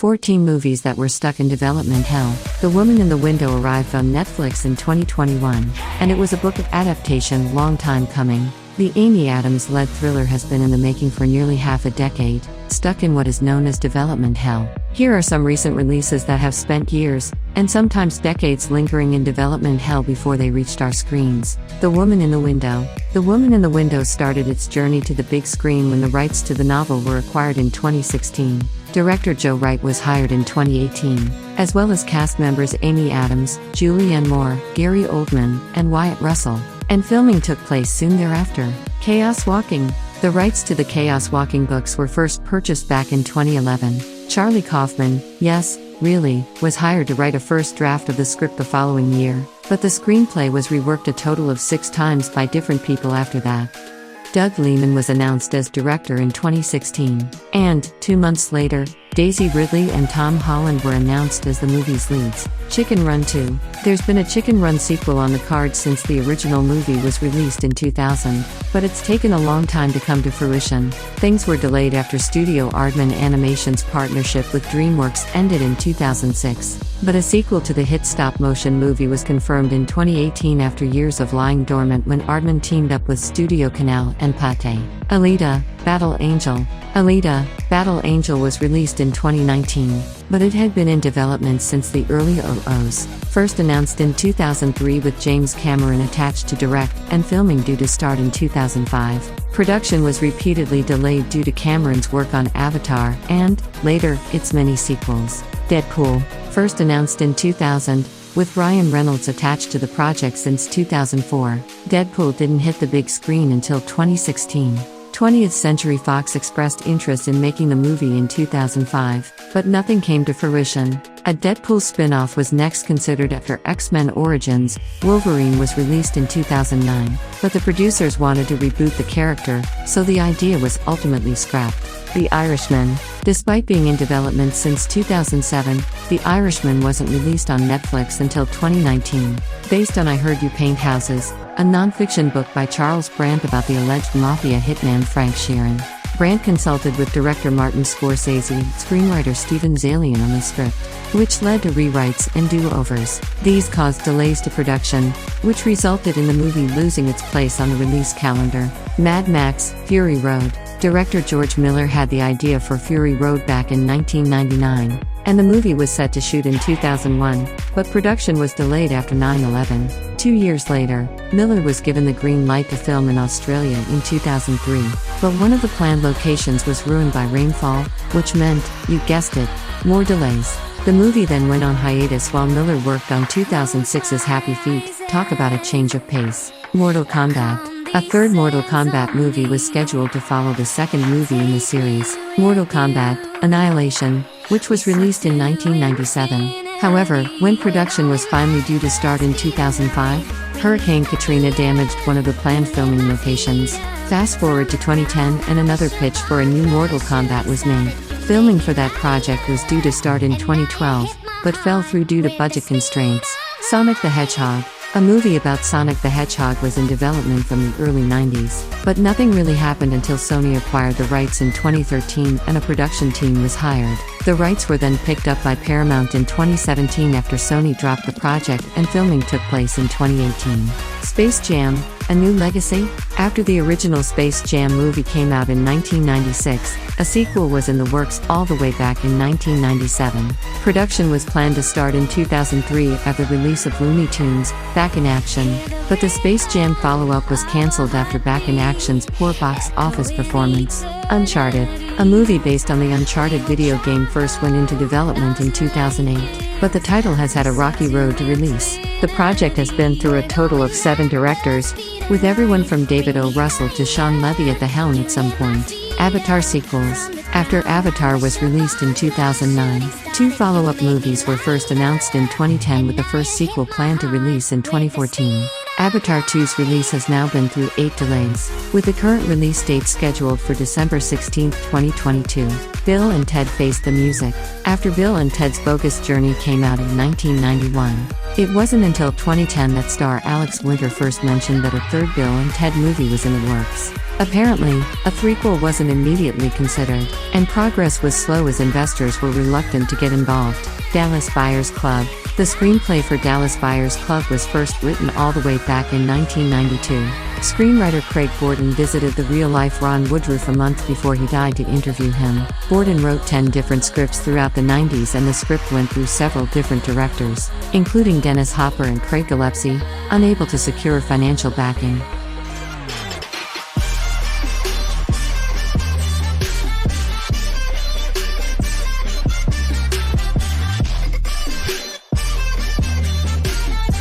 14 movies that were stuck in development hell. The Woman in the Window arrived on Netflix in 2021, and it was a book adaptation long time coming. The Amy Adams-led thriller has been in the making for nearly half a decade, stuck in what is known as development hell. Here are some recent releases that have spent years, and sometimes decades lingering in development hell before they reached our screens. The Woman in the Window. The Woman in the Window started its journey to the big screen when the rights to the novel were acquired in 2016. Director Joe Wright was hired in 2018, as well as cast members Amy Adams, Julianne Moore, Gary Oldman, and Wyatt Russell. And filming took place soon thereafter. Chaos Walking. The rights to the Chaos Walking books were first purchased back in 2011. Charlie Kaufman, yes, really, was hired to write a first draft of the script the following year, but the screenplay was reworked a total of 6 times by different people after that. Doug Liman was announced as director in 2016, and, 2 months later, Daisy Ridley and Tom Holland were announced as the movie's leads. Chicken Run 2. There's been a Chicken Run sequel on the cards since the original movie was released in 2000, but it's taken a long time to come to fruition. Things were delayed after Studio Aardman Animation's partnership with DreamWorks ended in 2006, but a sequel to the hit stop-motion movie was confirmed in 2018 after years of lying dormant when Aardman teamed up with Studio Canal and Pathé. Alita: Battle Angel. Alita: Battle Angel was released in 2019, but it had been in development since the early 00s, first announced in 2003 with James Cameron attached to direct, and filming due to start in 2005. Production was repeatedly delayed due to Cameron's work on Avatar and, later, its many sequels. Deadpool. First announced in 2000, with Ryan Reynolds attached to the project since 2004, Deadpool didn't hit the big screen until 2016. 20th Century Fox expressed interest in making the movie in 2005, but nothing came to fruition. A Deadpool spin-off was next considered after X-Men Origins. Wolverine was released in 2009, but the producers wanted to reboot the character, so the idea was ultimately scrapped. The Irishman. Despite being in development since 2007, The Irishman wasn't released on Netflix until 2019. Based on I Heard You Paint Houses, a non-fiction book by Charles Brandt about the alleged mafia hitman Frank Sheeran. Brandt consulted with director Martin Scorsese and screenwriter Steven Zaillian on the script, which led to rewrites and do-overs. These caused delays to production, which resulted in the movie losing its place on the release calendar. Mad Max: Fury Road. Director George Miller had the idea for Fury Road back in 1999, and the movie was set to shoot in 2001, but production was delayed after 9/11. 2 years later, Miller was given the green light to film in Australia in 2003, but one of the planned locations was ruined by rainfall, which meant, you guessed it, more delays. The movie then went on hiatus while Miller worked on 2006's Happy Feet. Talk about a change of pace. Mortal Kombat. A third Mortal Kombat movie was scheduled to follow the second movie in the series, Mortal Kombat: Annihilation, which was released in 1997. However, when production was finally due to start in 2005, Hurricane Katrina damaged one of the planned filming locations. Fast forward to 2010 and another pitch for a new Mortal Kombat was made. Filming for that project was due to start in 2012, but fell through due to budget constraints. Sonic the Hedgehog. A movie about Sonic the Hedgehog was in development from the early 90s, but nothing really happened until Sony acquired the rights in 2013 and a production team was hired. The rights were then picked up by Paramount in 2017 after Sony dropped the project and filming took place in 2018. Space Jam: A New Legacy. After the original Space Jam movie came out in 1996, a sequel was in the works all the way back in 1997. Production was planned to start in 2003 after the release of Looney Tunes: Back in Action, but the Space Jam follow-up was cancelled after Back in Action's poor box office performance. Uncharted. A movie based on the Uncharted video game first went into development in 2008, but the title has had a rocky road to release. The project has been through a total of 7 directors, with everyone from David O. Russell to Sean Levy at the helm at some point. Avatar sequels. After Avatar was released in 2009, 2 follow-up movies were first announced in 2010 with the first sequel planned to release in 2014. Avatar 2's release has now been through 8 delays, with the current release date scheduled for December 16, 2022. Bill and Ted Face the Music. After Bill and Ted's Bogus Journey came out in 1991, It wasn't until 2010 that star Alex Winter first mentioned that a third Bill and Ted movie was in the works. Apparently, a threequel wasn't immediately considered, and progress was slow as investors were reluctant to get involved. Dallas Buyers Club. The screenplay for Dallas Buyers Club was first written all the way back in 1992. Screenwriter Craig Borden visited the real-life Ron Woodroof a month before he died to interview him. Borden wrote 10 different scripts throughout the 90s, and the script went through several different directors, including Dennis Hopper and Craig Gillespie, unable to secure financial backing.